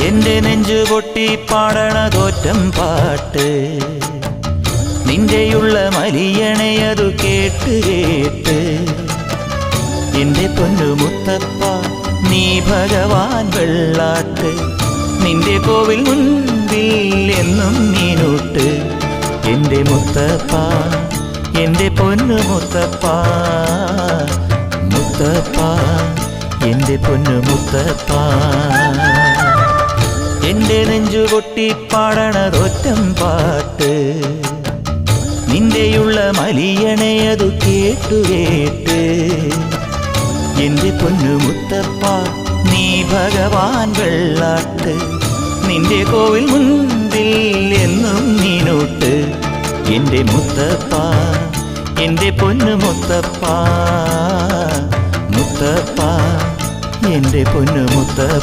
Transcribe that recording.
എന്റെ നെഞ്ചു പൊട്ടി പാടണതോറ്റം പാട്ട് നിന്റെയുള്ള മലിയണയതു കേട്ട് കേട്ട് എന്റെ പൊന്നു മുത്തപ്പ നീ ഭഗവാൻ വെള്ളാട്ട് നിന്റെ കോവിൽ മുൻപിൽ എന്നും നീനൂട്ട് എന്റെ മുത്തപ്പ എന്റെ പൊന്നു മുത്തപ്പ മുത്തപ്പ എന്റെ പൊന്നു മുത്തപ്പ എന്റെ നെഞ്ചു പൊട്ടി പാടണതൊറ്റം പാട്ട് നിന്റെയുള്ള മലിയണയതു കേട്ടു കേട്ട് എന്റെ പൊന്നു മുത്തപ്പ നീ ഭഗവാൻ വെള്ളാട്ട് നിന്റെ കോവിൽ മുൻപിൽ എന്നും നീനൂട്ട് എന്റെ മുത്തപ്പ എന്റെ പൊന്നു മുത്തപ്പ മുത്തപ്പ എന്റെ പൊന്നു മുത്തപ്പ.